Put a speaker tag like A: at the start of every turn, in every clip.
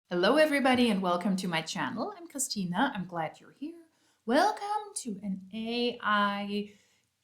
A: Hello, everybody, and welcome to my channel. I'm Christina. I'm glad you're here. Welcome to an AI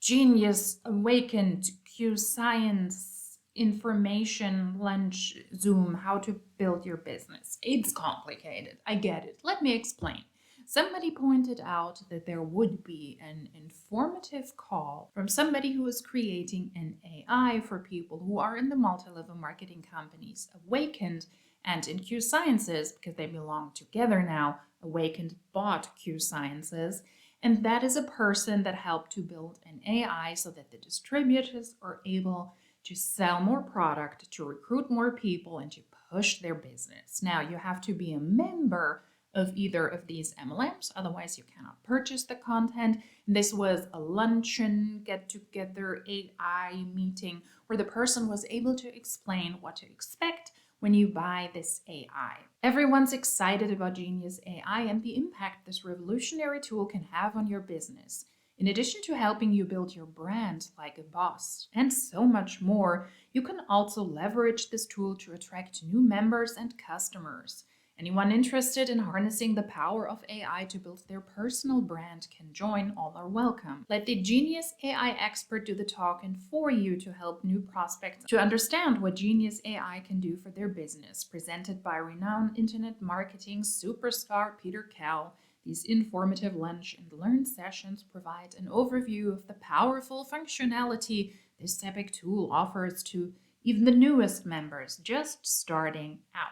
A: Genius Awakened Q Science Information Lunch Zoom How to Build Your Business. It's complicated. I get it. Let me explain. Somebody pointed out that there would be an informative call from somebody who is creating an AI for people who are in the multi-level marketing companies Awakened and in Q Sciences, because they belong together now. Awakened bought Q Sciences, and that is a person that helped to build an AI so that the distributors are able to sell more product, to recruit more people, and to push their business. Now, you have to be a member of either of these MLMs, otherwise you cannot purchase the content. This was a luncheon, get-together AI meeting where the person was able to explain what to expect when you buy this AI. Everyone's excited about Genius.AI and the impact this revolutionary tool can have on your business. In addition to helping you build your brand like a boss and so much more, you can also leverage this tool to attract new members and customers. Anyone interested in harnessing the power of AI to build their personal brand can join. All are welcome. Let the Genius AI expert do the talking for you to help new prospects to understand what Genius AI can do for their business. Presented by renowned internet marketing superstar Peter Kell, these informative lunch and learn sessions provide an overview of the powerful functionality this epic tool offers to even the newest members just starting out.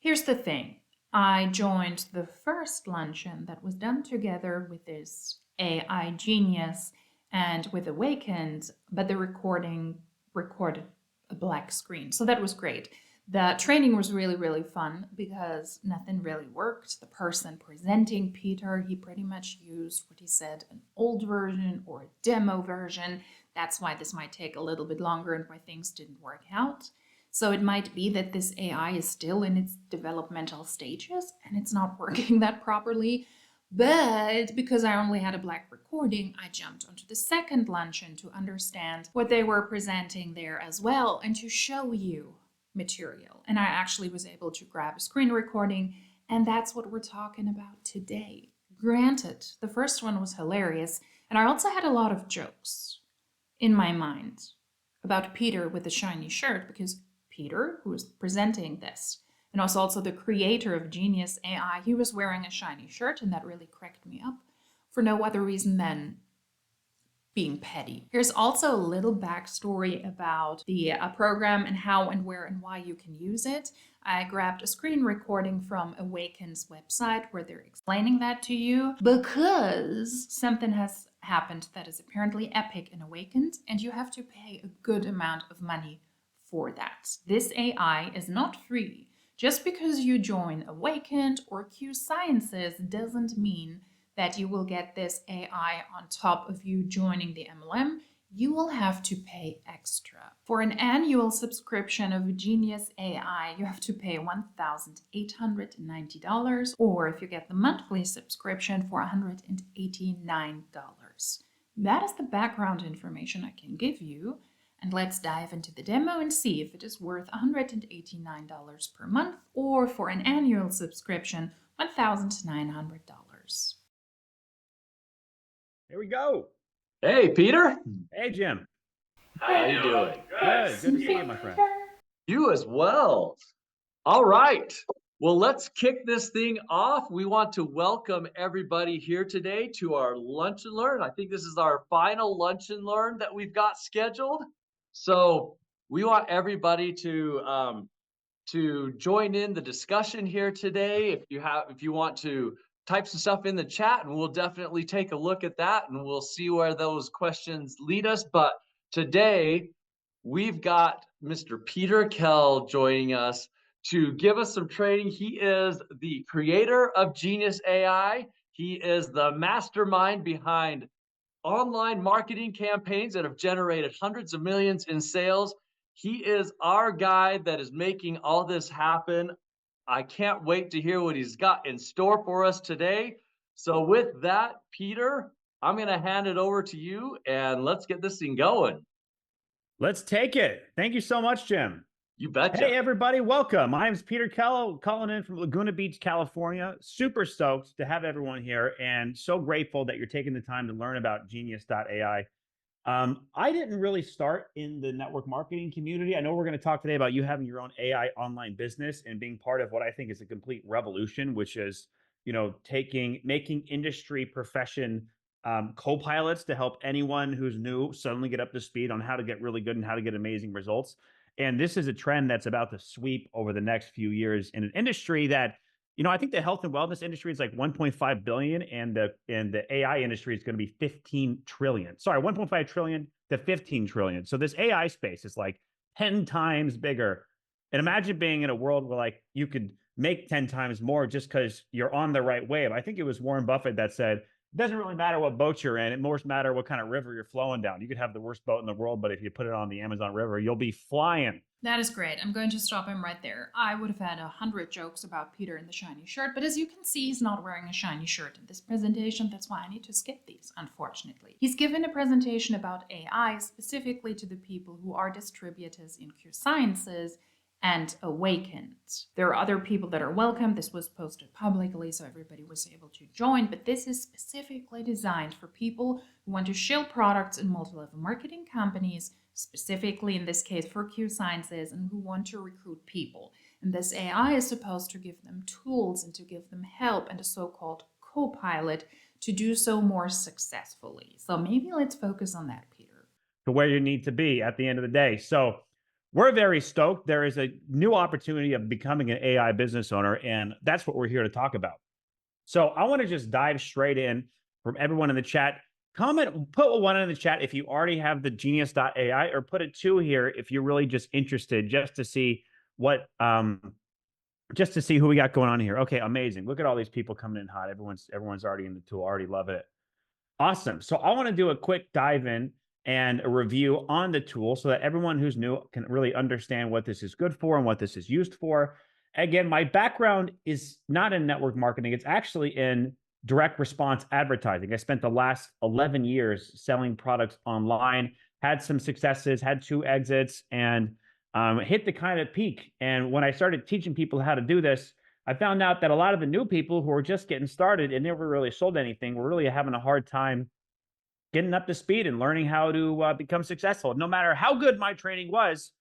A: Here's the thing. I joined the first luncheon that was done together with this AI genius and with Awakened, but the recording recorded a black screen. So that was great. The training was really fun because nothing really worked. The person presenting, Peter, he pretty much used what he said, an old version or a demo version. That's why this might take a little bit longer and why things didn't work out. So it might be that this AI is still in its developmental stages and it's not working that properly. But because I only had a black recording, I jumped onto the second luncheon to understand what they were presenting there as well and to show you material. And I actually was able to grab a screen recording, and that's what we're talking about today. Granted, the first one was hilarious, and I also had a lot of jokes in my mind about Peter with the shiny shirt, because Peter, who was presenting this, and was also the creator of Genius AI, he was wearing a shiny shirt, and that really cracked me up for no other reason than being petty. Here's also a little backstory about the program and how and where and why you can use it. I grabbed a screen recording from Awakened's website where they're explaining that to you because something has happened that is apparently epic in Awakened, and you have to pay a good amount of money for that. This AI is not free. Just because you join Awakened or Q Sciences doesn't mean that you will get this AI on top of you joining the MLM. You will have to pay extra. For an annual subscription of Genius AI, you have to pay $1,890, or if you get the monthly subscription for $189. That is the background information I can give you. And let's dive into the demo and see if it is worth $189 per month, or for an annual subscription, $1,900.
B: Here we go.
C: Hey, Peter.
B: Hey, Jim.
C: How you doing?
B: Good. Good to see you, my friend.
C: You as well. All right. Well, let's kick this thing off. We want to welcome everybody here today to our Lunch and Learn. I think this is our final Lunch and Learn that we've got scheduled. So we want everybody to join in the discussion here today. If you want to type some stuff in the chat, and we'll definitely take a look at that and we'll see where those questions lead us. But today we've got Mr. Peter Kell joining us to give us some training. He is the creator of Genius AI. He is the mastermind behind online marketing campaigns that have generated hundreds of millions in sales. He is our guy that is making all this happen. I can't wait to hear what he's got in store for us today. So with that, Peter, I'm going to hand it over to you and let's get this thing going.
B: Let's take it. Thank you so much, Jim.
C: You betcha.
B: Hey, everybody, welcome. My name is Peter Kello, calling in from Laguna Beach, California. Super stoked to have everyone here and so grateful that you're taking the time to learn about Genius.AI. I didn't really start in the network marketing community. I know we're going to talk today about you having your own AI online business and being part of what I think is a complete revolution, which is, making industry profession co-pilots to help anyone who's new suddenly get up to speed on how to get really good and how to get amazing results. And this is a trend that's about to sweep over the next few years in an industry that, I think the health and wellness industry is like 1.5 billion, and the AI industry is going to be 15 trillion. Sorry, 1.5 trillion to 15 trillion. So this AI space is like 10 times bigger. And imagine being in a world where like you could make 10 times more just because you're on the right wave. I think it was Warren Buffett that said, it doesn't really matter what boat you're in. It more matter what kind of river you're flowing down. You could have the worst boat in the world, but if you put it on the Amazon River, you'll be flying.
A: That is great. I'm going to stop him right there. I would have had 100 jokes about Peter in the shiny shirt, but as you can see, he's not wearing a shiny shirt in this presentation. That's why I need to skip these, unfortunately. He's given a presentation about AI specifically to the people who are distributors in QSciences and Awakened. There are other people that are welcome. This was posted publicly, so everybody was able to join, but this is specifically designed for people who want to shield products in multi-level marketing companies, specifically in this case for QSciences, and who want to recruit people. And this AI is supposed to give them tools and to give them help and a so-called co-pilot to do so more successfully. So maybe let's focus on that, Peter.
B: To where you need to be at the end of the day. So we're very stoked. There is a new opportunity of becoming an AI business owner, and that's what we're here to talk about. So I want to just dive straight in from everyone in the chat. Comment, put one in the chat if you already have the Genius.AI, or put a 2 here if you're really just interested, just to see what, just to see who we got going on here. Okay, amazing. Look at all these people coming in hot. Everyone's already in the tool, already loving it. Awesome. So I want to do a quick dive in and a review on the tool so that everyone who's new can really understand what this is good for and what this is used for. Again, my background is not in network marketing. It's actually in direct response advertising. I spent the last 11 years selling products online, had some successes, had 2 exits, and hit the kind of peak. And when I started teaching people how to do this, I found out that a lot of the new people who were just getting started and never really sold anything were really having a hard time getting up to speed and learning how to become successful. No matter how good my training was,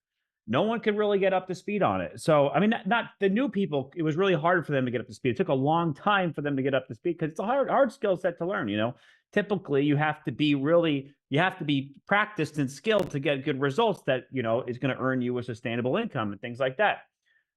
B: no one could really get up to speed on it. So, I mean, not the new people, it was really hard for them to get up to speed. It took a long time for them to get up to speed because it's a hard skill set to learn, Typically, you have to be practiced and skilled to get good results that, is going to earn you a sustainable income and things like that.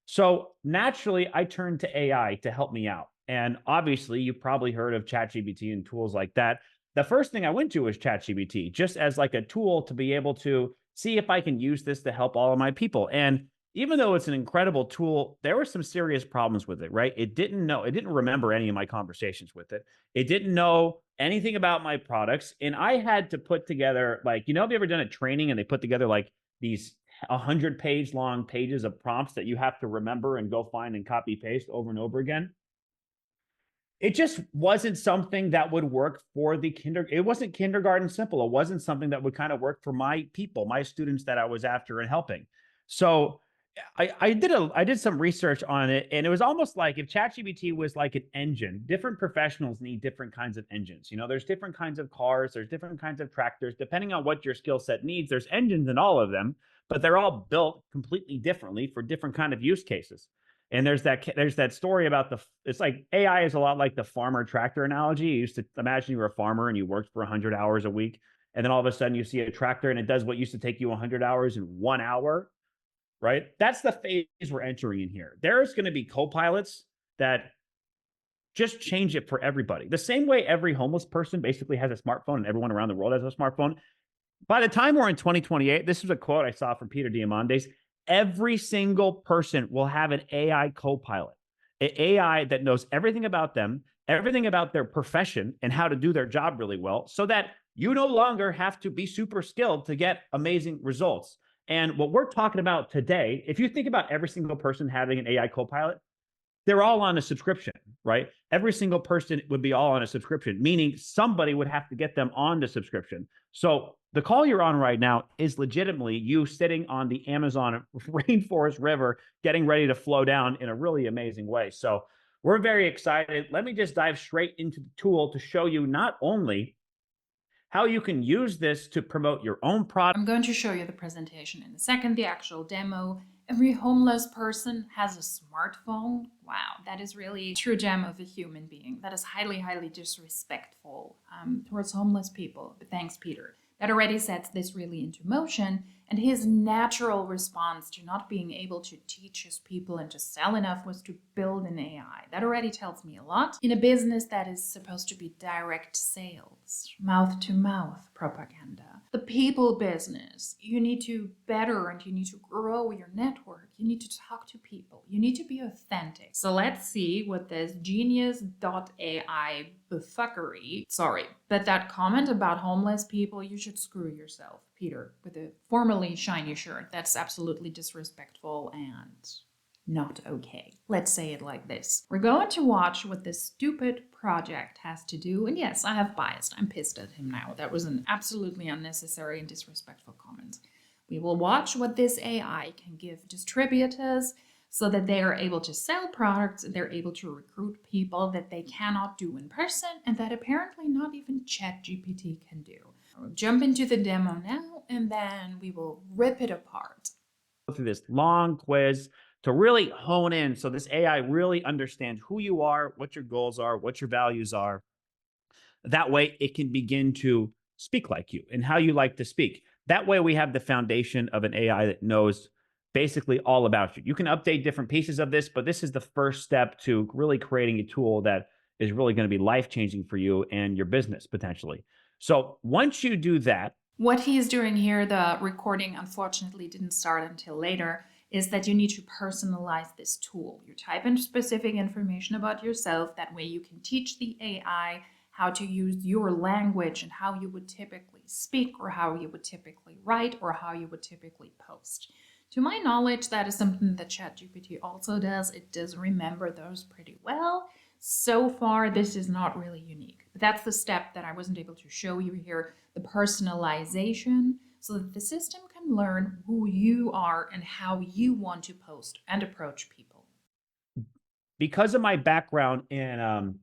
B: So naturally, I turned to AI to help me out. And obviously, you've probably heard of ChatGPT and tools like that. The first thing I went to was ChatGPT, just as like a tool to be able to see if I can use this to help all of my people. And even though it's an incredible tool, there were some serious problems with it, right? It didn't remember any of my conversations with it. It didn't know anything about my products. And I had to put together, like, have you ever done a training and they put together like these 100-page long pages of prompts that you have to remember and go find and copy paste over and over again? It just wasn't something that would work for it wasn't kindergarten simple. It wasn't something that would kind of work for my people, my students that I was after and helping. So I did some research on it, and it was almost like if ChatGPT was like an engine. Different professionals need different kinds of engines. There's different kinds of cars, there's different kinds of tractors, depending on what your skill set needs. There's engines in all of them, but they're all built completely differently for different kind of use cases. And there's that story about it's like AI is a lot like the farmer tractor analogy. You used to imagine you were a farmer and you worked for 100 hours a week. And then all of a sudden you see a tractor and it does what used to take you 100 hours in 1 hour, right? That's the phase we're entering in here. There's going to be co-pilots that just change it for everybody. The same way every homeless person basically has a smartphone and everyone around the world has a smartphone. By the time we're in 2028, this is a quote I saw from Peter Diamandis. Every single person will have an AI co-pilot, an AI that knows everything about them, everything about their profession and how to do their job really well, so that you no longer have to be super skilled to get amazing results. And what we're talking about today, if you think about every single person having an AI co-pilot, they're all on a subscription, right? Every single person would be all on a subscription, meaning somebody would have to get them on the subscription. So The call you're on right now is legitimately you sitting on the Amazon rainforest river, getting ready to flow down in a really amazing way. So we're very excited. Let me just dive straight into the tool to show you not only how you can use this to promote your own product.
A: I'm going to show you the presentation in a second, the actual demo. Every homeless person has a smartphone. Wow, that is really a true gem of a human being. That is highly, highly disrespectful towards homeless people. But thanks, Peter. That already sets this really into motion. And his natural response to not being able to teach his people and to sell enough was to build an AI. That already tells me a lot. In a business that is supposed to be direct sales, mouth to mouth propaganda. The people business, you need to better and you need to grow your network. You need to talk to people. You need to be authentic. So let's see what this Genius.AI buffuckery, sorry, but that comment about homeless people, you should screw yourself, Peter, with a formerly shiny shirt. That's absolutely disrespectful and not okay. Let's say it like this. We're going to watch what this stupid project has to do. And yes, I have biased. I'm pissed at him now. That was an absolutely unnecessary and disrespectful comment. We will watch what this AI can give distributors so that they are able to sell products, they're able to recruit people that they cannot do in person and that apparently not even ChatGPT can do. We'll jump into the demo now and then we will rip it apart.
B: Go through this long quiz to really hone in so this AI really understands who you are, what your goals are, what your values are. That way it can begin to speak like you and how you like to speak. That way we have the foundation of an AI that knows basically all about you. You can update different pieces of this, but this is the first step to really creating a tool that is really going to be life-changing for you and your business potentially. So once you do that,
A: what he's doing here, the recording unfortunately didn't start until later, is that you need to personalize this tool. You type in specific information about yourself. That way you can teach the AI how to use your language and how you would typically speak or how you would typically write or how you would typically post. To my knowledge, that is something that ChatGPT also does. It does remember those pretty well. So far, this is not really unique. But that's the step that I wasn't able to show you here, the personalization, so that the system can learn who you are and how you want to post and approach people.
B: Because of my background in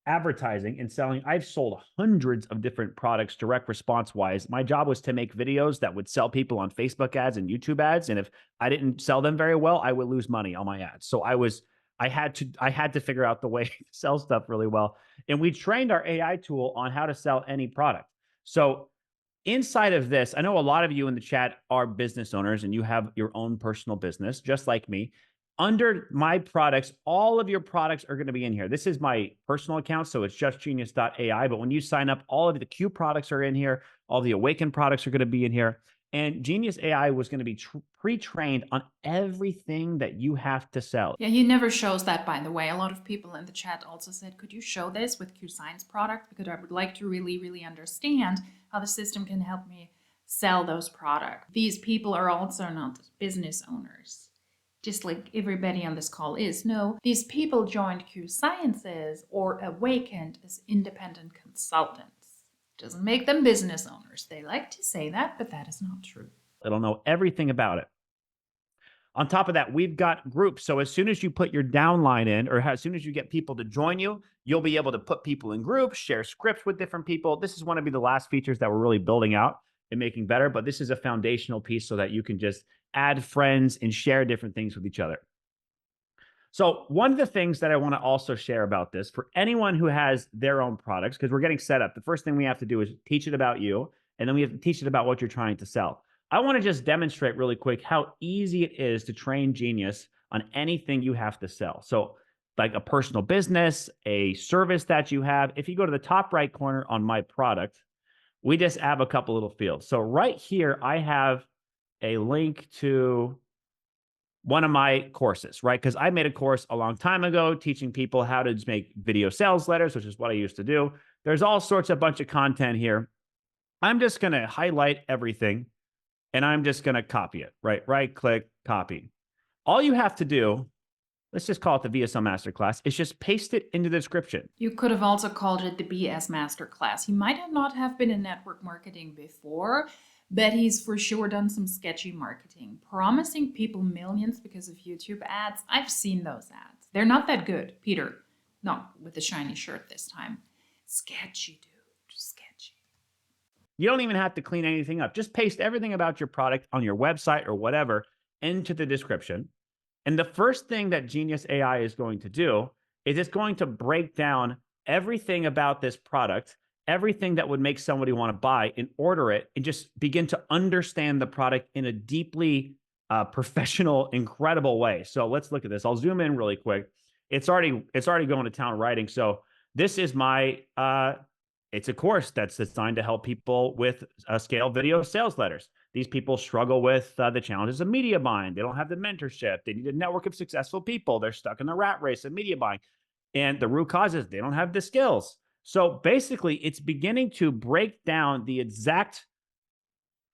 B: advertising and selling, I've sold hundreds of different products direct response wise. My job was to make videos that would sell people on Facebook ads and YouTube ads. And if I didn't sell them very well, I would lose money on my ads. So I had to figure out the way to sell stuff really well. And we trained our AI tool on how to sell any product. So inside of this, I know a lot of you in the chat are business owners and you have your own personal business, just like me. Under my products, all of your products are going to be in here. This is my personal account, so it's just Genius.AI. But when you sign up, all of the Q products are in here. All the Awakened products are going to be in here. And Genius.AI was going to be pre-trained on everything that you have to sell.
A: Yeah, he never shows that, by the way. A lot of people in the chat also said, could you show this with QScience product? Because I would like to really, really understand how the system can help me sell those products. These people are also not business owners, just like everybody on this call is. No, these people joined QSciences or Awakened as independent consultants. Doesn't make them business owners. They like to say that, but that is not true.
B: It'll know everything about it. On top of that, we've got groups. So as soon as you put your downline in, or as soon as you get people to join you, you'll be able to put people in groups, share scripts with different people. This is one of the last features that we're really building out and making better, but this is a foundational piece so that you can just add friends and share different things with each other. So one of the things that I want to also share about this for anyone who has their own products, because we're getting set up, the first thing we have to do is teach it about you, and then we have to teach it about what you're trying to sell. I want to just demonstrate really quick how easy it is to train Genius on anything you have to sell. So like a personal business, a service that you have, if you go to the top right corner on my product, we just have a couple little fields. So right here, I have a link to one of my courses, right? Because I made a course a long time ago teaching people how to make video sales letters, which is what I used to do. There's all sorts of bunch of content here. I'm just going to highlight everything and I'm just going to copy it, right? Right click, copy. All you have to do Let's just call it the VSL Masterclass. It's just paste it into the description.
A: You could have also called it the BS Masterclass. He might have not have been in network marketing before, but he's for sure done some sketchy marketing, promising people millions because of YouTube ads. I've seen those ads. They're not that good, Peter. Not with the shiny shirt this time. Sketchy, dude. Sketchy.
B: You don't even have to clean anything up. Just paste everything about your product on your website or whatever into the description. And the first thing that Genius.AI is going to do is it's going to break down everything about this product, everything that would make somebody want to buy and order it, and just begin to understand the product in a deeply professional, incredible way. So let's look at this. I'll zoom in really quick. It's already going to town writing. So this is my it's a course that's designed to help people with scale video sales letters. These people struggle with the challenges of media buying. They don't have the mentorship. They need a network of successful people. They're stuck in the rat race of media buying. And the root cause is they don't have the skills. So basically, it's beginning to break down the exact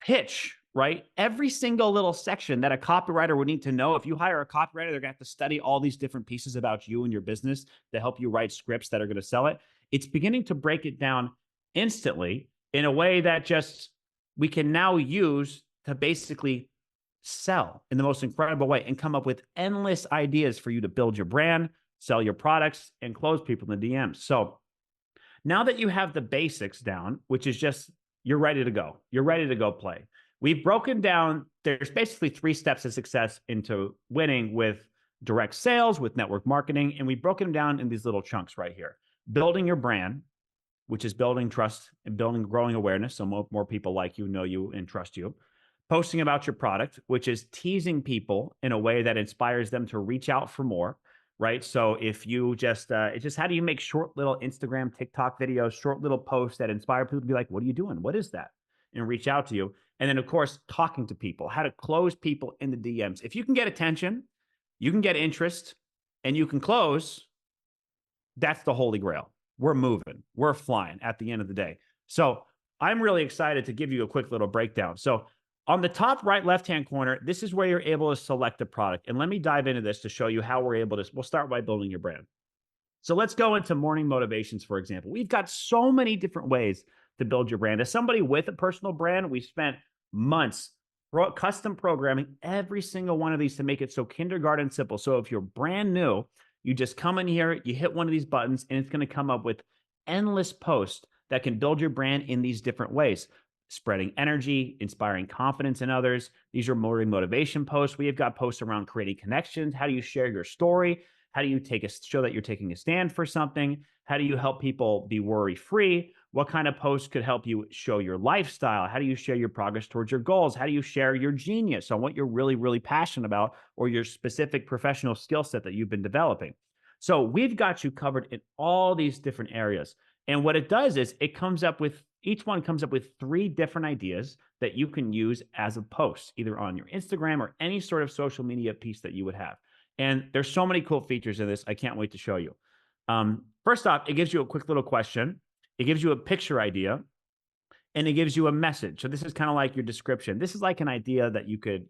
B: pitch, right? Every single little section that a copywriter would need to know. If you hire a copywriter, they're going to have to study all these different pieces about you and your business to help you write scripts that are going to sell it. It's beginning to break it down instantly in a way that just we can now use to basically sell in the most incredible way and come up with endless ideas for you to build your brand, sell your products, and close people in the DMs. So now that you have the basics down, which is just you're ready to go. You're ready to go play. We've broken down, there's basically 3 steps to success into winning with direct sales, with network marketing, and we've broken them down in these little chunks right here. Building your brand, which is building trust and growing awareness so more people like you, know you, and trust you. Posting about your product, which is teasing people in a way that inspires them to reach out for more, right? So if you just, it's just how do you make short little Instagram, TikTok videos, short little posts that inspire people to be like, what are you doing? What is that? And reach out to you. And then, of course, talking to people, how to close people in the DMs. If you can get attention, you can get interest, and you can close, that's the holy grail. We're moving. We're flying at the end of the day. So I'm really excited to give you a quick little breakdown. So on the top right left-hand corner, this is where you're able to select a product. And let me dive into this to show you how we're able to, we'll start by building your brand. So let's go into morning motivations, for example. We've got so many different ways to build your brand. As somebody with a personal brand, we spent months custom programming every single one of these to make it so kindergarten simple. So if you're brand new, you just come in here, you hit one of these buttons, and it's going to come up with endless posts that can build your brand in these different ways. Spreading energy, inspiring confidence in others. These are morning motivation posts. We have got posts around creating connections. How do you share your story? How do you show that you're taking a stand for something? How do you help people be worry-free? What kind of posts could help you show your lifestyle? How do you share your progress towards your goals? How do you share your genius on what you're really, really passionate about or your specific professional skill set that you've been developing? So we've got you covered in all these different areas. And what it does is it comes up with, each one comes up with 3 different ideas that you can use as a post, either on your Instagram or any sort of social media piece that you would have. And there's so many cool features in this. I can't wait to show you. First off, it gives you a quick little question. It gives you a picture idea, and it gives you a message. So this is kind of like your description. This is like an idea that you could,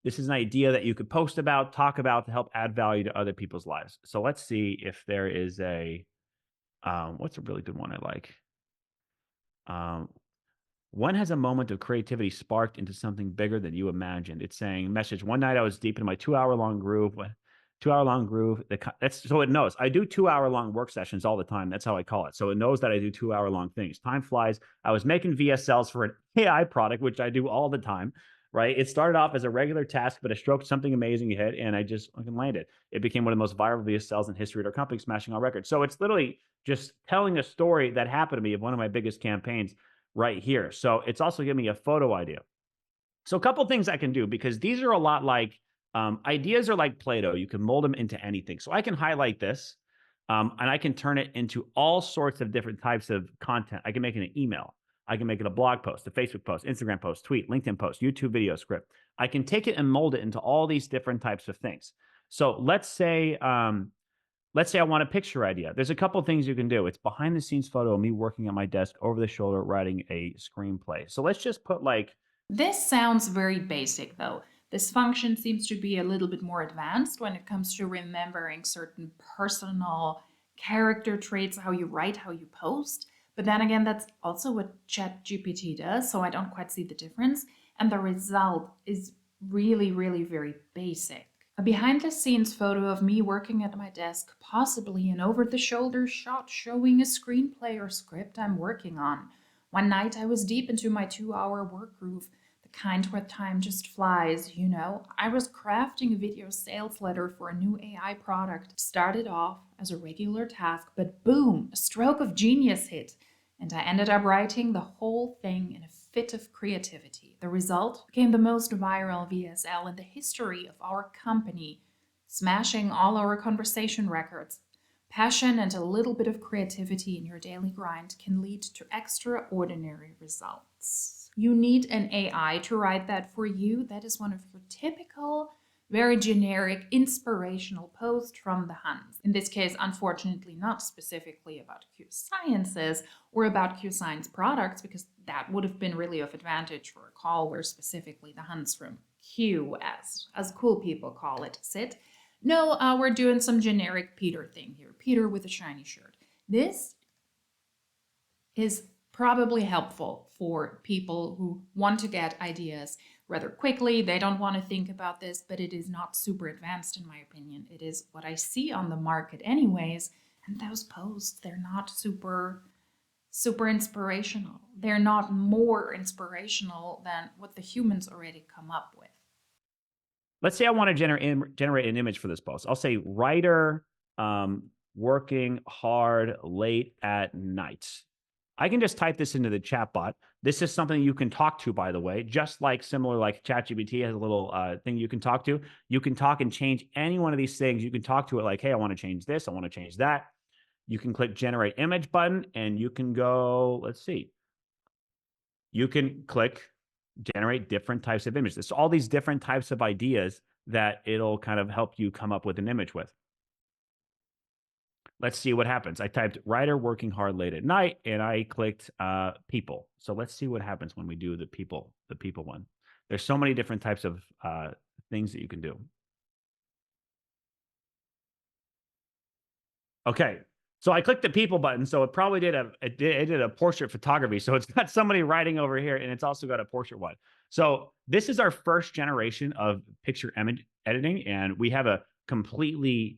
B: this is an idea that you could post about, talk about to help add value to other people's lives. So let's see if there is a, what's a really good one I like? When has a moment of creativity sparked into something bigger than you imagined? It's saying, message, one night I was deep into my 2-hour-long groove. 2-hour-long groove. So it knows. I do 2-hour-long work sessions all the time. That's how I call it. So it knows that I do 2-hour-long things. Time flies. I was making VSLs for an AI product, which I do all the time, right? It started off as a regular task, but a stroke, something amazing hit, and I just fucking landed. It became one of the most viral VSLs in history at our company, smashing all records. So it's literally just telling a story that happened to me of one of my biggest campaigns right here. So it's also giving me a photo idea. So a couple things I can do, because these are a lot like, ideas are like Play-Doh. You can mold them into anything. So I can highlight this and I can turn it into all sorts of different types of content. I can make it an email. I can make it a blog post, a Facebook post, Instagram post, tweet, LinkedIn post, YouTube video script. I can take it and mold it into all these different types of things. So let's say I want a picture idea. There's a couple things you can do. It's behind the scenes photo of me working at my desk over the shoulder, writing a screenplay. So let's just put like,
A: This sounds very basic though. This function seems to be a little bit more advanced when it comes to remembering certain personal character traits, how you write, how you post. But then again, that's also what ChatGPT does, so I don't quite see the difference. And the result is really, really very basic. A behind the scenes photo of me working at my desk, possibly an over the shoulder shot showing a screenplay or script I'm working on. One night I was deep into my 2-hour work groove, the kind where time just flies, you know. I was crafting a video sales letter for a new AI product. It started off as a regular task, but boom, a stroke of genius hit. And I ended up writing the whole thing in a fit of creativity. The result became the most viral VSL in the history of our company, smashing all our conversation records. Passion and a little bit of creativity in your daily grind can lead to extraordinary results. You need an AI to write that for you. That is one of your typical, very generic, inspirational posts from the Hans. In this case, unfortunately, not specifically about Q Sciences or about Q Science products, because that would have been really of advantage for a call where specifically the Hans from Q, as cool people call it, sit. No, we're doing some generic Peter thing here. Peter with a shiny shirt. This is probably helpful for people who want to get ideas rather quickly. They don't want to think about this, but it is not super advanced in my opinion. It is what I see on the market anyways, and those posts, they're not super inspirational. They're not more inspirational than what the humans already come up with.
B: Let's say I want to generate an image for this post. I'll say writer working hard late at night. I can just type this into the chat bot. This is something you can talk to, by the way, just like similar like ChatGPT has a little thing you can talk to. You can talk and change any one of these things. You can talk to it like, hey, I want to change this. I want to change that. You can click generate image button and you can go, let's see. You can click generate different types of images. So all these different types of ideas that it'll kind of help you come up with an image with. Let's see what happens. I typed writer working hard late at night and I clicked people. So let's see what happens when we do the people one. There's so many different types of things that you can do. Okay. So I clicked the people button. So it probably did a portrait photography. So it's got somebody writing over here and it's also got a portrait one. So this is our first generation of picture image editing. And we have a completely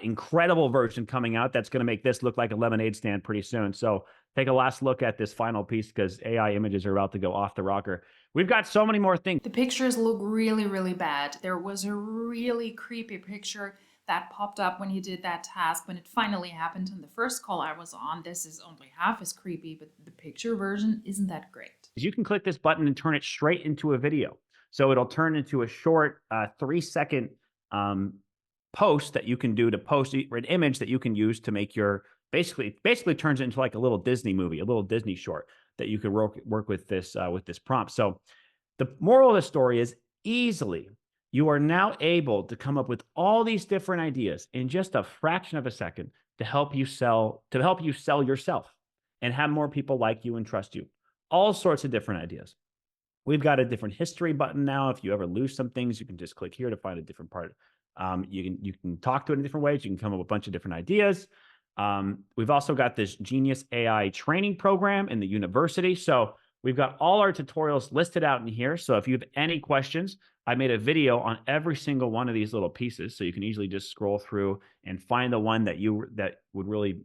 B: incredible version coming out that's going to make this look like a lemonade stand pretty soon. So take a last look at this final piece because AI images are about to go off the rocker. We've got so many more things.
A: The pictures look really, really bad. There was a really creepy picture that popped up when you did that task. When it finally happened in the first call I was on, this is only half as creepy, but the picture version isn't that great.
B: You can click this button and turn it straight into a video. So it'll turn into a short 3-second post that you can do to post an image that you can use to make your basically turns it into like a little Disney movie, a little Disney short that you could work with this prompt. So the moral of the story is easily you are now able to come up with all these different ideas in just a fraction of a second to help you sell yourself and have more people like you and trust you. All sorts of different ideas. We've got a different history button now. If you ever lose some things, you can just click here to find a different part. You can talk to it in different ways. You can come up with a bunch of different ideas. We've also got this Genius.AI training program in the university. So we've got all our tutorials listed out in here. So if you have any questions, I made a video on every single one of these little pieces. So you can easily just scroll through and find the one that would really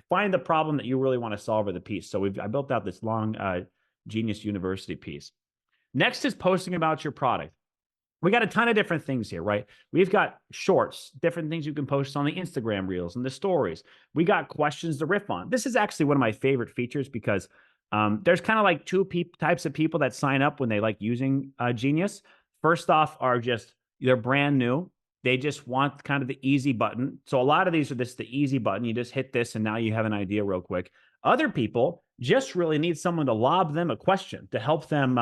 B: find the problem that you really want to solve with the piece. So I built out this long Genius University piece. Next is posting about your product. We got a ton of different things here, right? We've got shorts, different things you can post on the Instagram reels and the stories. We got questions to riff on. This is actually one of my favorite features because there's kind of like two types of people that sign up when they like using Genius. First off are they're brand new. They just want kind of the easy button. So a lot of these are the easy button. You just hit this and now you have an idea real quick. Other people just really need someone to lob them a question to help them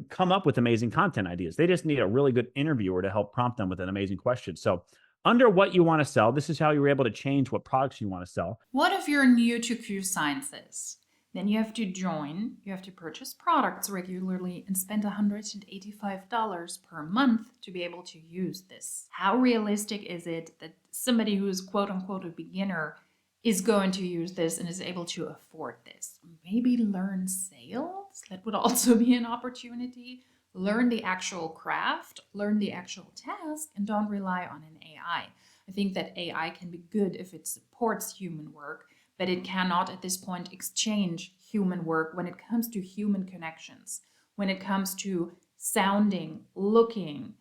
B: come up with amazing content ideas. They just need a really good interviewer to help prompt them with an amazing question. So under what you want to sell, this is how you're able to change what products you want to sell.
A: What if you're new to Q Sciences? Then you have to join, you have to purchase products regularly and spend $185 per month to be able to use this. How realistic is it that somebody who is quote unquote a beginner is going to use this and is able to afford this? Maybe learn sales? That would also be an opportunity. Learn the actual craft, learn the actual task, and don't rely on an AI. I think that AI can be good if it supports human work, but it cannot at this point exchange human work when it comes to human connections, when it comes to sounding, looking,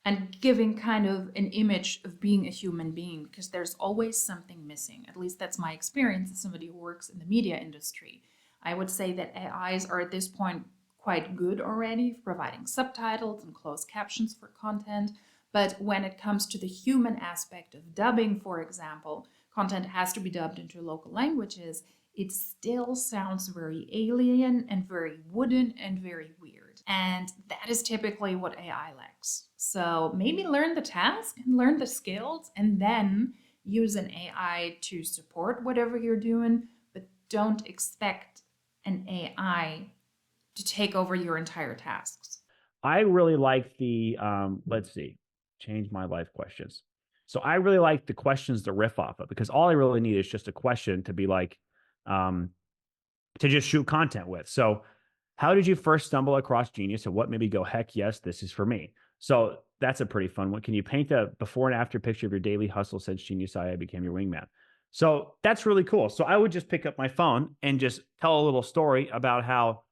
A: and giving kind of an image of being a human being, because there's always something missing. At least that's my experience as somebody who works in the media industry. I would say that AIs are at this point quite good already for providing subtitles and closed captions for content. But when it comes to the human aspect of dubbing, for example, content has to be dubbed into local languages, it still sounds very alien and very wooden and very weird. And that is typically what AI lacks. So maybe learn the task and learn the skills and then use an AI to support whatever you're doing, but don't expect an AI to take over your entire tasks.
B: I really like the, let's see, change my life questions. So I really like the questions to riff off of, because all I really need is just a question to be like, to just shoot content with. So how did you first stumble across Genius, and what made you go, heck yes, this is for me? So that's a pretty fun one. Can you paint a before and after picture of your daily hustle since Genius.AI became your wingman? So that's really cool. So I would just pick up my phone and just tell a little story about how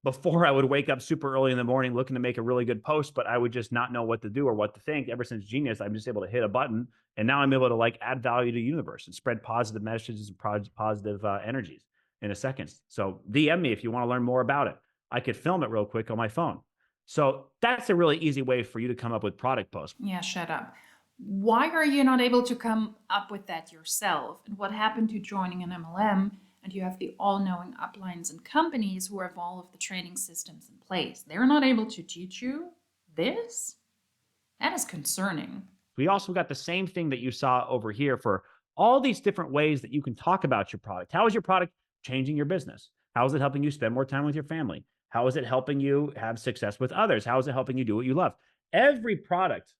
B: before I would wake up super early in the morning looking to make a really good post, but I would just not know what to do or what to think. Ever since Genius, I'm just able to hit a button, and now I'm able to like add value to the universe and spread positive messages and positive energies in a second. So DM me if you want to learn more about it. I could film it real quick on my phone. So that's a really easy way for you to come up with product posts.
A: Yeah, shut up. Why are you not able to come up with that yourself? And what happened to joining an MLM and you have the all-knowing uplines and companies who have all of the training systems in place? They're not able to teach you this? That is concerning.
B: We also got the same thing that you saw over here for all these different ways that you can talk about your product. How is your product changing your business? How is it helping you spend more time with your family? How is it helping you have success with others? How is it helping you do what you love? Every product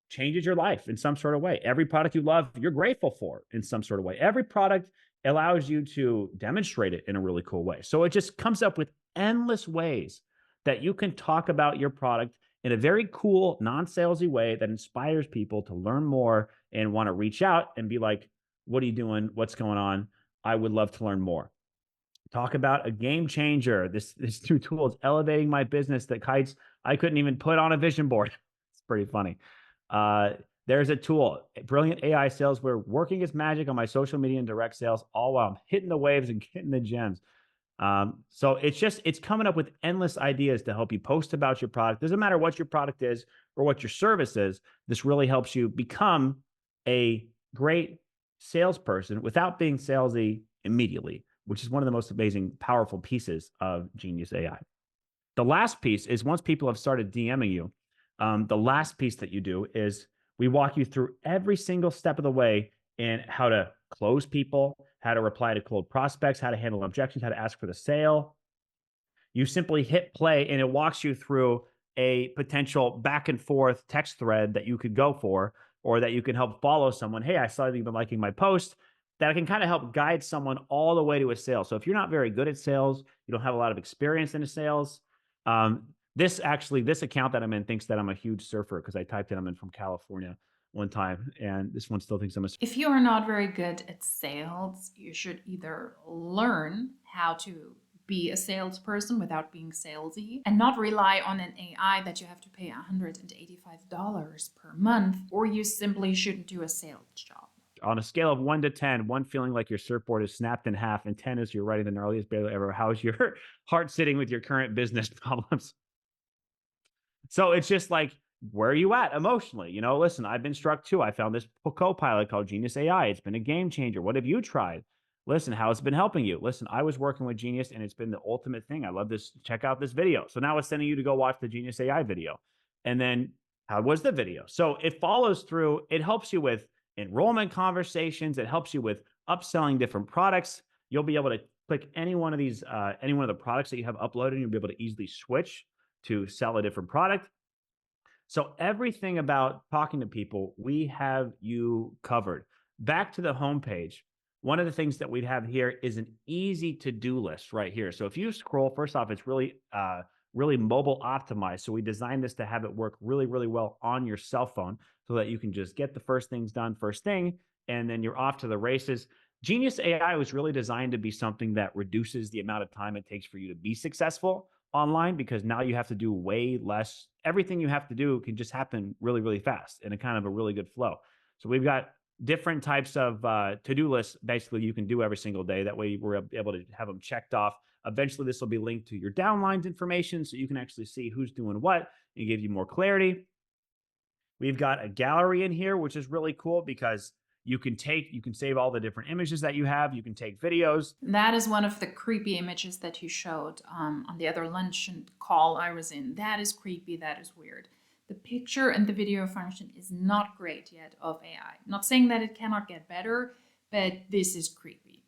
B: changes your life in some sort of way. Every product you love, you're grateful for in some sort of way. Every product allows you to demonstrate it in a really cool way. So it just comes up with endless ways that you can talk about your product in a very cool, non-salesy way that inspires people to learn more and want to reach out and be like, what are you doing? What's going on? I would love to learn more. Talk about a game changer. This new tool is elevating my business that kites I couldn't even put on a vision board. It's pretty funny. There's a tool, brilliant AI sales. We're working as magic on my social media and direct sales, all while I'm hitting the waves and getting the gems. So it's coming up with endless ideas to help you post about your product. Doesn't matter what your product is or what your service is. This really helps you become a great salesperson without being salesy immediately, which is one of the most amazing, powerful pieces of Genius AI. The last piece is once people have started DMing you, the last piece that you do is we walk you through every single step of the way in how to close people, how to reply to cold prospects, how to handle objections, how to ask for the sale. You simply hit play and it walks you through a potential back and forth text thread that you could go for, or that you can help follow someone. Hey, I saw that you've been liking my post. That can kind of help guide someone all the way to a sale. So if you're not very good at sales, you don't have a lot of experience in sales, this account that I'm in thinks that I'm a huge surfer because I typed in I'm in from California one time, and this one still thinks I'm a.
A: If you are not very good at sales, you should either learn how to be a salesperson without being salesy and not rely on an AI that you have to pay $185 per month, or you simply shouldn't do a sales job.
B: On a scale of 1 to 10, 1 feeling like your surfboard is snapped in half, and 10 is you're riding the gnarliest barrel ever. How's your heart sitting with your current business problems? So it's just like, where are you at emotionally? You know, listen, I've been struck too. I found this co-pilot called Genius.AI. It's been a game changer. What have you tried? Listen, how has it been helping you? Listen, I was working with Genius and it's been the ultimate thing. I love this. Check out this video. So now it's sending you to go watch the Genius.AI video. And then how was the video? So it follows through. It helps you with enrollment conversations. It helps you with upselling different products. You'll be able to click any one of these, any one of the products that you have uploaded, and you'll be able to easily switch to sell a different product. So everything about talking to people, we have you covered. Back to the homepage. One of the things that we'd have here is an easy to-do list right here. So if you scroll, first off, it's really mobile optimized. So we designed this to have it work really, really well on your cell phone so that you can just get the first things done first thing, and then you're off to the races. Genius AI was really designed to be something that reduces the amount of time it takes for you to be successful online, because now you have to do way less. Everything you have to do can just happen really, really fast in a kind of a really good flow. So we've got different types of to-do lists basically you can do every single day. That way we're able to have them checked off. Eventually this will be linked to your downlines information so you can actually see who's doing what and give you more clarity. We've got a gallery in here, which is really cool because you can save all the different images that you have. You can take videos.
A: That is one of the creepy images that you showed on the other luncheon call I was in. That is creepy. That is weird. The picture and the video function is not great yet of AI. Not saying that it cannot get better, but this is creepy.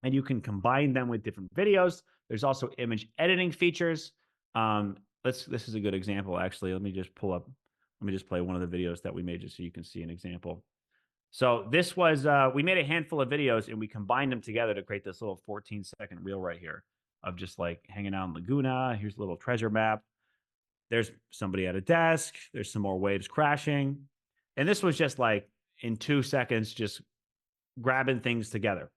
B: And you can combine them with different videos. There's also image editing features. This is a good example, actually. Let me just play one of the videos that we made just so you can see an example. So this was, we made a handful of videos and we combined them together to create this little 14-second reel right here of just like hanging out in Laguna. Here's a little treasure map. There's somebody at a desk. There's some more waves crashing. And this was just like in 2 seconds, just grabbing things together.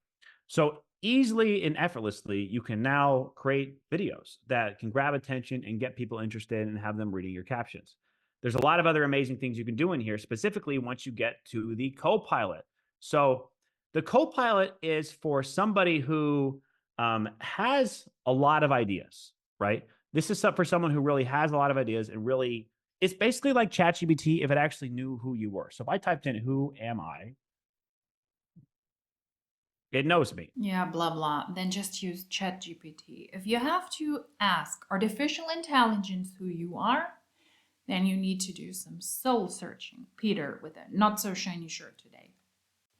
B: So easily and effortlessly, you can now create videos that can grab attention and get people interested and have them reading your captions. There's a lot of other amazing things you can do in here, specifically once you get to the Copilot. So the Copilot is for somebody who has a lot of ideas, right? This is for someone who really has a lot of ideas and really, it's basically like ChatGPT if it actually knew who you were. So if I typed in, "Who am I?" it knows me.
A: Yeah, blah, blah. Then just use ChatGPT. If you have to ask artificial intelligence who you are, then you need to do some soul searching. Peter with a not so shiny shirt today.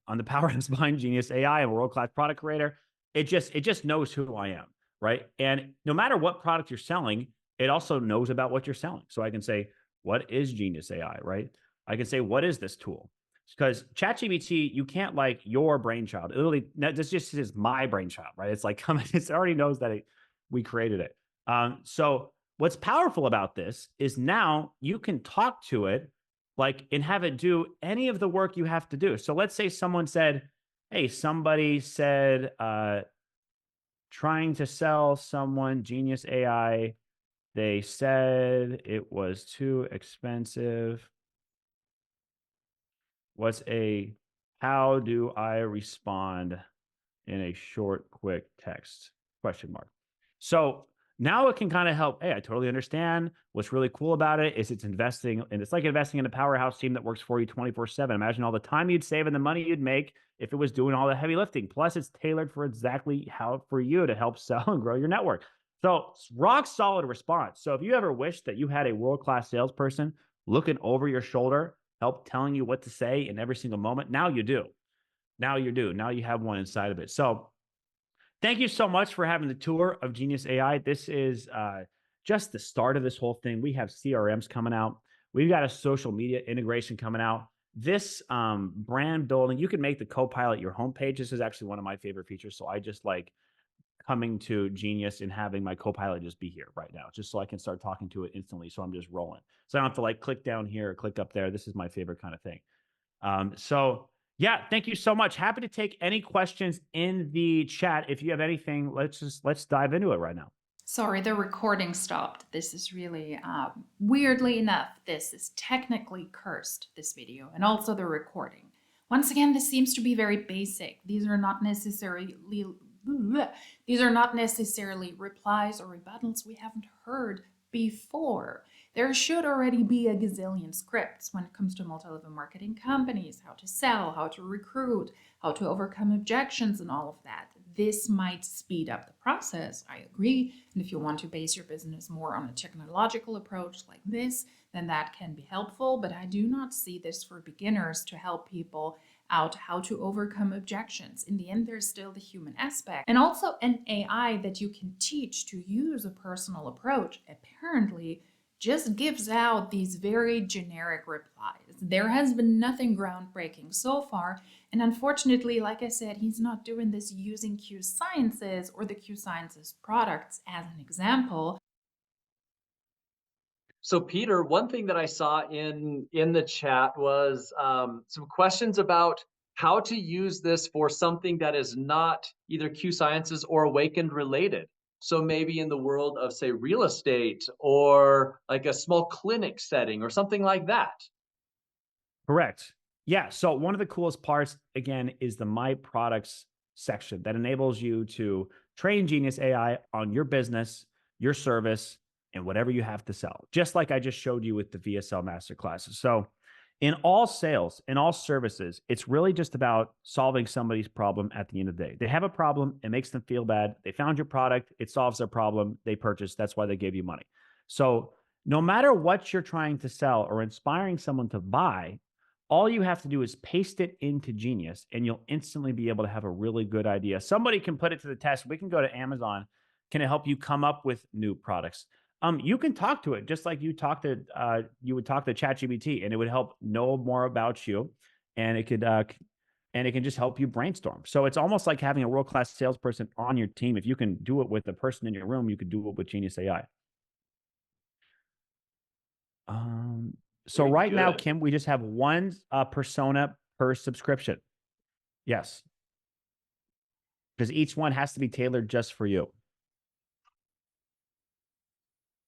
B: On the powerhouse behind Genius AI, I'm a world-class product creator. It just knows who I am, right? And no matter what product you're selling, it also knows about what you're selling. So I can say, what is Genius AI, right? I can say, what is this tool? Because ChatGPT, you can't like your brainchild. It literally, this just is my brainchild, right? It's like, it already knows that we created it. So what's powerful about this is now you can talk to it like and have it do any of the work you have to do. So let's say someone said, hey, somebody said, trying to sell someone Genius AI. They said it was too expensive. How do I respond in a short, quick text? Question mark. So now it can kind of help. Hey, I totally understand. What's really cool about it is it's investing, and it's like investing in a powerhouse team that works for you 24/7. Imagine all the time you'd save and the money you'd make if it was doing all the heavy lifting. Plus, it's tailored for exactly how for you to help sell and grow your network. So rock solid response. So if you ever wish that you had a world-class salesperson looking over your shoulder, help telling you what to say in every single moment, now you do. Now you do. Now you have one inside of it. So thank you so much for having the tour of Genius AI. This is just the start of this whole thing. We have CRMs coming out. We've got a social media integration coming out. This brand building, you can make the Copilot your homepage. This is actually one of my favorite features. So I just like coming to Genius and having my Copilot just be here right now, just so I can start talking to it instantly. So I'm just rolling. So I don't have to like click down here or click up there. This is my favorite kind of thing. So yeah, thank you so much. Happy to take any questions in the chat. If you have anything, let's dive into it right now.
A: Sorry, the recording stopped. This is really, weirdly enough, this is technically cursed, this video, and also the recording. Once again, this seems to be very basic. These are not necessarily replies or rebuttals we haven't heard before. There should already be a gazillion scripts when it comes to multi-level marketing companies, how to sell, how to recruit, how to overcome objections and all of that. This might speed up the process, I agree. And if you want to base your business more on a technological approach like this, then that can be helpful. But I do not see this for beginners to help people out how to overcome objections. In the end, there's still the human aspect. And also an AI that you can teach to use a personal approach apparently just gives out these very generic replies. There has been nothing groundbreaking so far. And unfortunately, like I said, he's not doing this using Q Sciences or the Q Sciences products as an example.
C: So Peter, one thing that I saw in the chat was some questions about how to use this for something that is not either Q Sciences or Awakened related. So maybe in the world of, say, real estate or like a small clinic setting or something like that.
B: Correct. Yeah. So one of the coolest parts, again, is the My Products section that enables you to train Genius AI on your business, your service, and whatever you have to sell, just like I just showed you with the VSL masterclasses. So in all sales, in all services, it's really just about solving somebody's problem at the end of the day. They have a problem, it makes them feel bad. They found your product, it solves their problem, they purchased, that's why they gave you money. So no matter what you're trying to sell or inspiring someone to buy, all you have to do is paste it into Genius and you'll instantly be able to have a really good idea. Somebody can put it to the test. We can go to Amazon. Can it help you come up with new products? You can talk to it just like you would talk to ChatGPT, and it would help know more about you, and it can just help you brainstorm. So it's almost like having a world-class salesperson on your team. If you can do it with the person in your room, you could do it with Genius AI. So
C: Very
B: right now,
C: good.
B: Kim, we just have one persona per subscription. Yes. Because each one has to be tailored just for you.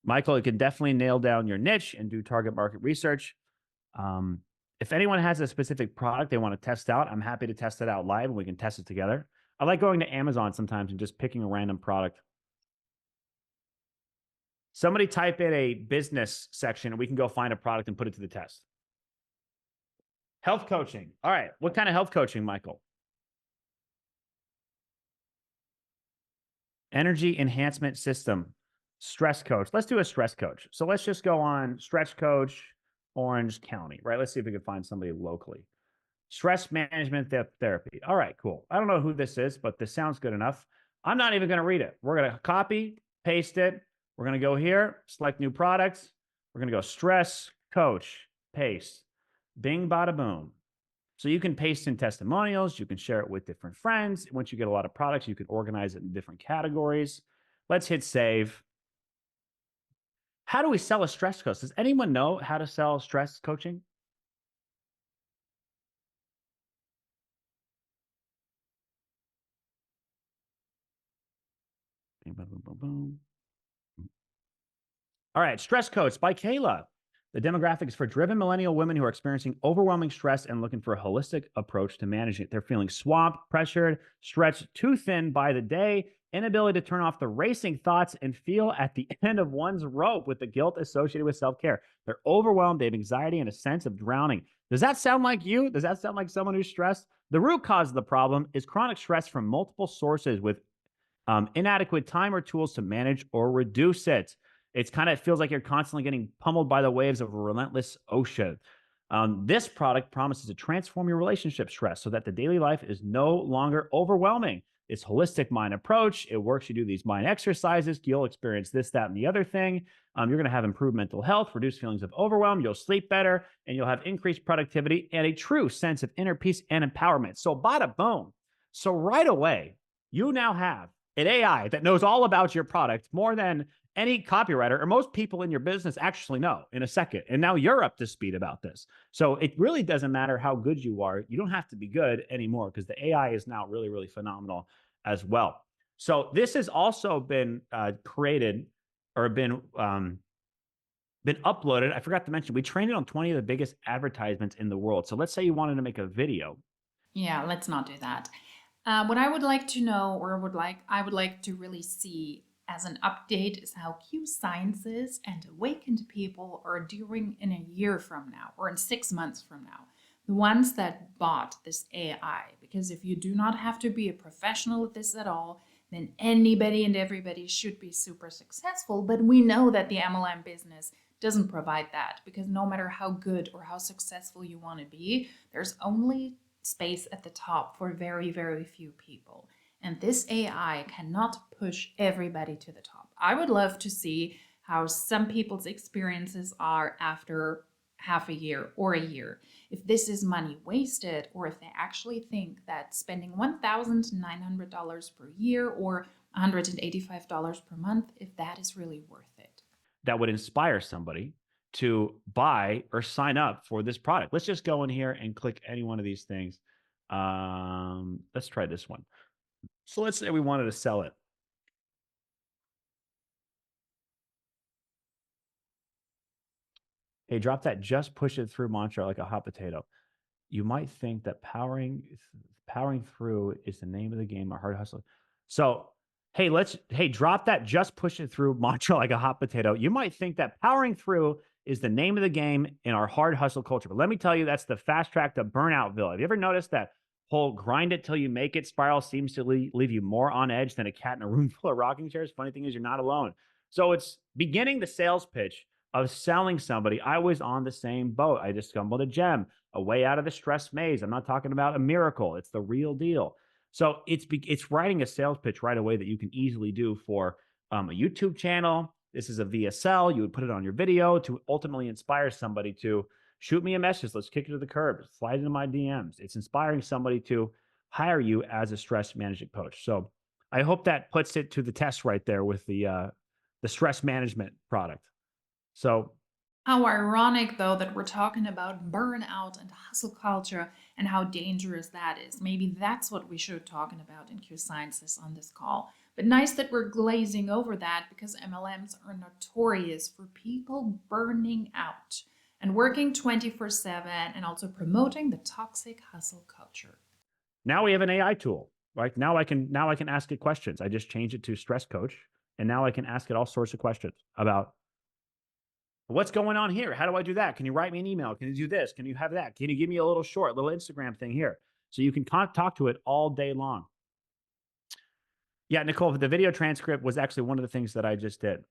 B: Michael, it can definitely nail down your niche and do target market research. If anyone has a specific product they want to test out, I'm happy to test it out live and we can test it together. I like going to Amazon sometimes and just picking a random product. Somebody type in a business section and we can go find a product and put it to the test. Health coaching. All right. What kind of health coaching, Michael? Energy enhancement system. Stress coach. Let's do a stress coach. So let's just go on Stretch Coach, Orange County, right? Let's see if we can find somebody locally. Stress management therapy. All right, cool. I don't know who this is, but this sounds good enough. I'm not even going to read it. We're going to copy, paste it. We're going to go here, select new products. We're going to go stress coach, paste. Bing, bada, boom. So you can paste in testimonials. You can share it with different friends. Once you get a lot of products, you can organize it in different categories. Let's hit save. How do we sell a stress coach? Does anyone know how to sell stress coaching? Boom, boom, boom, boom. All right, Stress Coach by Kayla. The demographic is for driven millennial women who are experiencing overwhelming stress and looking for a holistic approach to managing it. They're feeling swamped, pressured, stretched too thin by the day, inability to turn off the racing thoughts, and feel at the end of one's rope with the guilt associated with self-care. They're overwhelmed, they have anxiety and a sense of drowning. Does that sound like you? Does that sound like someone who's stressed? The root cause of the problem is chronic stress from multiple sources with inadequate time or tools to manage or reduce it. It's kind of feels like you're constantly getting pummeled by the waves of a relentless ocean. This product promises to transform your relationship stress so that the daily life is no longer overwhelming. It's holistic mind approach. It works. You do these mind exercises. You'll experience this, that, and the other thing. You're going to have improved mental health, reduced feelings of overwhelm. You'll sleep better, and you'll have increased productivity and a true sense of inner peace and empowerment. So bada boom. So right away, you now have an AI that knows all about your product more than any copywriter or most people in your business actually know in a second. And now you're up to speed about this. So it really doesn't matter how good you are. You don't have to be good anymore because the AI is now really, really phenomenal as well. So this has also been created or been uploaded. I forgot to mention, we trained it on 20 of the biggest advertisements in the world. So let's say you wanted to make a video.
A: Yeah, let's not do that. What I would like to know, or I would like to really see as an update, is how Q Sciences and Awakened people are doing in a year from now, or in 6 months from now. The ones that bought this AI, because if you do not have to be a professional at this at all, then anybody and everybody should be super successful. But we know that the MLM business doesn't provide that, because no matter how good or how successful you want to be, there's only space at the top for very, very few people. And this AI cannot push everybody to the top. I would love to see how some people's experiences are after half a year or a year. If this is money wasted, or if they actually think that spending $1,900 per year or $185 per month, if that is really worth it.
B: That would inspire somebody to buy or sign up for this product. Let's just go in here and click any one of these things. Let's try this one. So let's say we wanted to sell it. Hey, drop that just push it through mantra like a hot potato. You might think that powering through is the name of the game, or hard hustle. So, hey, drop that just push it through mantra like a hot potato. You might think that powering through is the name of the game in our hard hustle culture. But let me tell you, that's the fast track to Burnoutville. Have you ever noticed that whole grind it till you make it spiral seems to leave you more on edge than a cat in a room full of rocking chairs? Funny thing is, you're not alone. So it's beginning the sales pitch of selling somebody. I was on the same boat. I just stumbled a gem, a way out of the stress maze. I'm not talking about a miracle. It's the real deal. So it's writing a sales pitch right away that you can easily do for a YouTube channel. This is a VSL. You would put it on your video to ultimately inspire somebody to shoot me a message. Let's kick it to the curb. Slide into my DMs. It's inspiring somebody to hire you as a stress management coach. So I hope that puts it to the test right there with the stress management product. So
A: how ironic, though, that we're talking about burnout and hustle culture and how dangerous that is. Maybe that's what we should be talking about in Q Sciences on this call. But nice that we're glazing over that, because MLMs are notorious for people burning out and working 24/7 and also promoting the toxic hustle culture.
B: now we have an AI tool, right? Now I can ask it questions. I just change it to stress coach, and now I can ask it all sorts of questions about what's going on here. How do I do that? Can you write me an email? Can you do this? Can you have that? Can you give me a little Instagram thing here? So you can talk to it all day long. Yeah, Nicole, the video transcript was actually one of the things that I just did.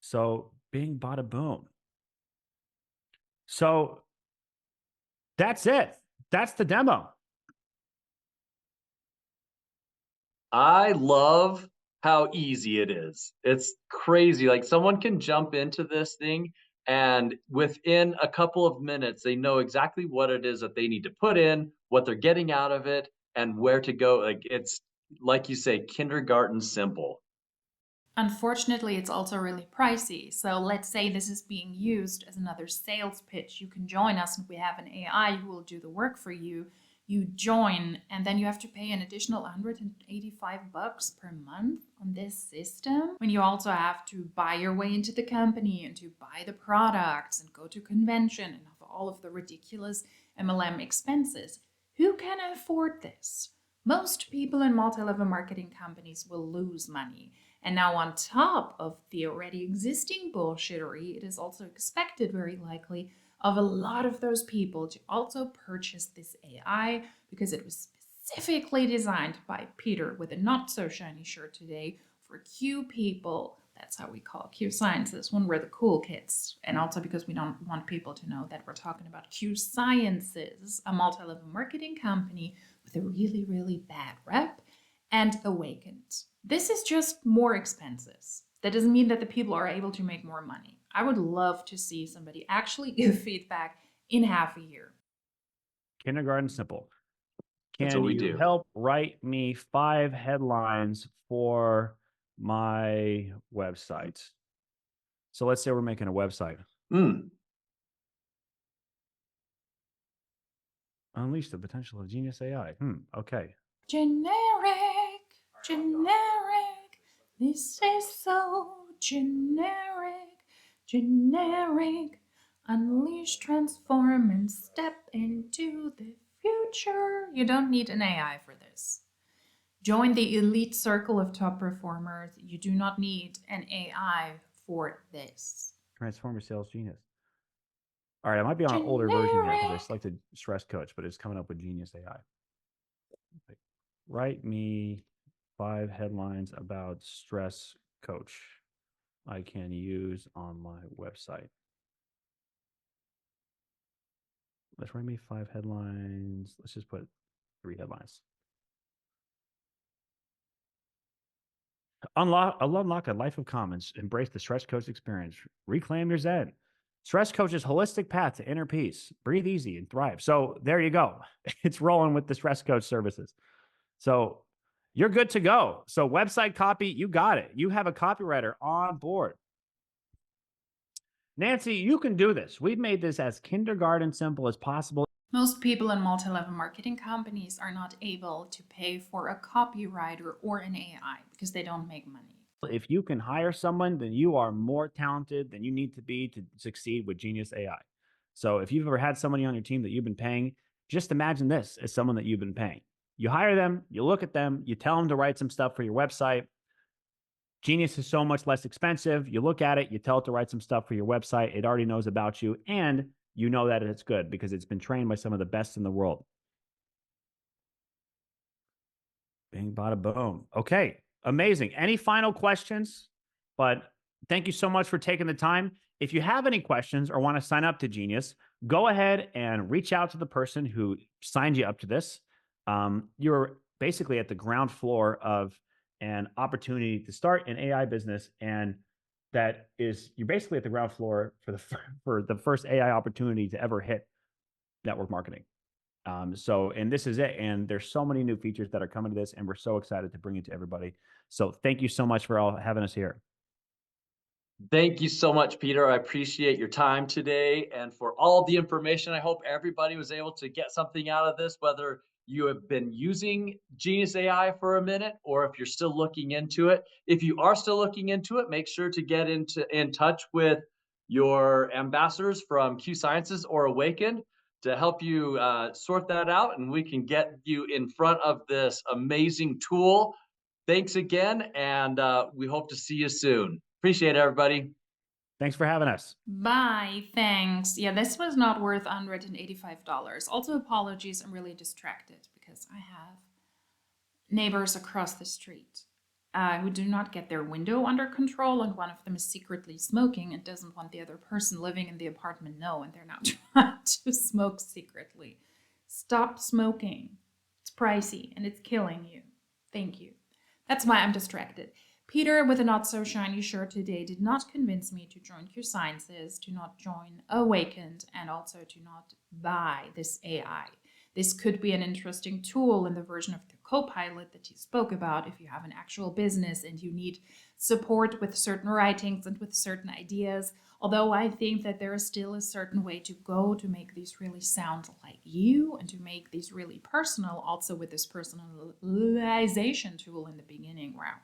B: So bing, bada, boom. So that's it. That's the demo.
C: I love how easy it is. It's crazy. Like, someone can jump into this thing and within a couple of minutes, they know exactly what it is that they need to put in, what they're getting out of it, and where to go. Like, it's, like you say, kindergarten simple.
A: Unfortunately, it's also really pricey. So let's say this is being used as another sales pitch. You can join us and we have an AI who will do the work for you. You join and then you have to pay an additional $185 per month on this system, when you also have to buy your way into the company and to buy the products and go to convention and have all of the ridiculous MLM expenses. Who can afford this? Most people in multi-level marketing companies will lose money. And now, on top of the already existing bullshittery, it is also expected, very likely, of a lot of those people to also purchase this AI because it was specifically designed by Peter with a not so shiny shirt today for Q people. That's how we call Q Sciences when we're the cool kids. And also because we don't want people to know that we're talking about Q Sciences, a multi-level marketing company with a really, really bad rep, and Awakened. This is just more expenses. That doesn't mean that the people are able to make more money. I would love to see somebody actually give feedback in half a year.
B: Kindergarten simple.
C: That's what
B: Can
C: we
B: you
C: do.
B: help write me 5 headlines for my website? So let's say we're making a website. Unleash the potential of Genius.AI. Okay.
A: Generic, generic. This is so generic, generic. Unleash, transform, and step into the future. You don't need an AI for this. Join the elite circle of top performers. You do not need an AI for this.
B: Transformer Sales Genius. All right, I might be on an older version here because I selected Stress Coach, but it's coming up with Genius.AI. Write me 5 headlines about Stress Coach I can use on my website. Let's write me 5 headlines. Let's just put 3 headlines. Unlock a life of commons. Embrace the Stress Coach experience. Reclaim your Zen. Stress Coach's holistic path to inner peace. Breathe easy and thrive. So there you go. It's rolling with the Stress Coach services. So you're good to go. So website copy, you got it. You have a copywriter on board. Nancy, you can do this. We've made this as kindergarten simple as possible.
A: Most people in multi-level marketing companies are not able to pay for a copywriter or an AI because they don't make money.
B: If you can hire someone, then you are more talented than you need to be to succeed with Genius.AI. So if you've ever had somebody on your team that you've been paying, just imagine this as someone that you've been paying. You hire them, you look at them, you tell them to write some stuff for your website. Genius is so much less expensive. You look at it, you tell it to write some stuff for your website. It already knows about you, and you know that it's good because it's been trained by some of the best in the world. Bing, bada, boom. Okay, amazing. Any final questions? But thank you so much for taking the time. If you have any questions or want to sign up to Genius, go ahead and reach out to the person who signed you up to this. You're basically at the ground floor of an opportunity to start an AI business, and that is, you're basically at the ground floor for the first AI opportunity to ever hit network marketing. And this is it. And there's so many new features that are coming to this, and we're so excited to bring it to everybody. So thank you so much for all having us here.
C: Thank you so much, Peter. I appreciate your time today and for all of the information. I hope everybody was able to get something out of this, whether you have been using Genius AI for a minute or if you're still looking into it. If you are still looking into it, make sure to get in touch with your ambassadors from Q Sciences or Awakened to help you sort that out, and we can get you in front of this amazing tool. Thanks again, and we hope to see you soon. Appreciate it, everybody.
B: Thanks for having us.
A: Bye, thanks. Yeah, this was not worth $185. Also, apologies, I'm really distracted because I have neighbors across the street who do not get their window under control, and one of them is secretly smoking and doesn't want the other person living in the apartment know, and they're now trying to smoke secretly. Stop smoking. It's pricey and it's killing you. Thank you. That's why I'm distracted. Peter, with a not-so-shiny shirt today, did not convince me to join Q Sciences, to not join Awakened, and also to not buy this AI. This could be an interesting tool in the version of the Copilot that you spoke about if you have an actual business and you need support with certain writings and with certain ideas. Although I think that there is still a certain way to go to make these really sound like you and to make these really personal, also with this personalization tool in the beginning. Wow.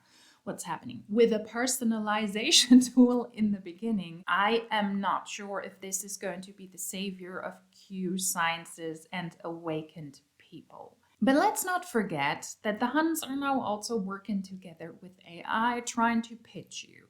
A: What's happening with a personalization tool in the beginning. I am not sure if this is going to be the savior of Q Sciences and Awakened people. But let's not forget that the Huns are now also working together with AI, trying to pitch you.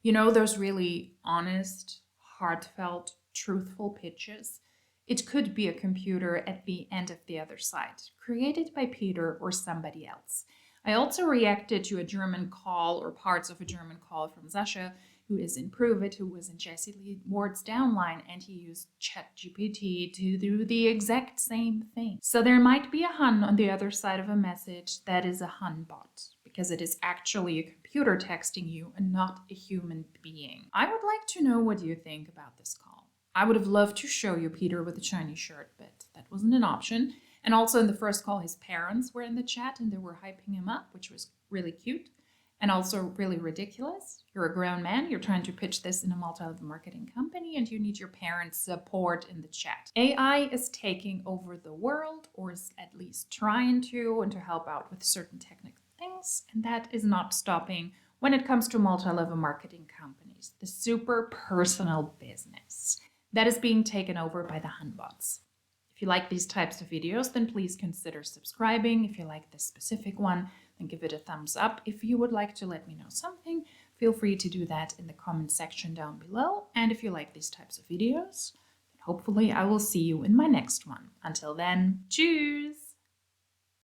A: You know, those really honest, heartfelt, truthful pitches. It could be a computer at the end of the other side, created by Peter or somebody else. I also reacted to a German call or parts of a German call from Sasha, who is in Prove It, who was in Jesse Lee Ward's downline, and he used ChatGPT to do the exact same thing. So there might be a Hun on the other side of a message that is a Hun bot, because it is actually a computer texting you and not a human being. I would like to know what you think about this call. I would have loved to show you Peter with a shiny shirt, but that wasn't an option. And also in the first call, his parents were in the chat and they were hyping him up, which was really cute and also really ridiculous. You're a grown man, you're trying to pitch this in a multi-level marketing company, and you need your parents' support in the chat. AI is taking over the world, or is at least trying to, and to help out with certain technical things, and that is not stopping when it comes to multi-level marketing companies, the super personal business that is being taken over by the Hunbots. If you like these types of videos, then please consider subscribing. If you like this specific one, then give it a thumbs up. If you would like to let me know something, feel free to do that in the comment section down below. And if you like these types of videos, then hopefully I will see you in my next one. Until then, cheers!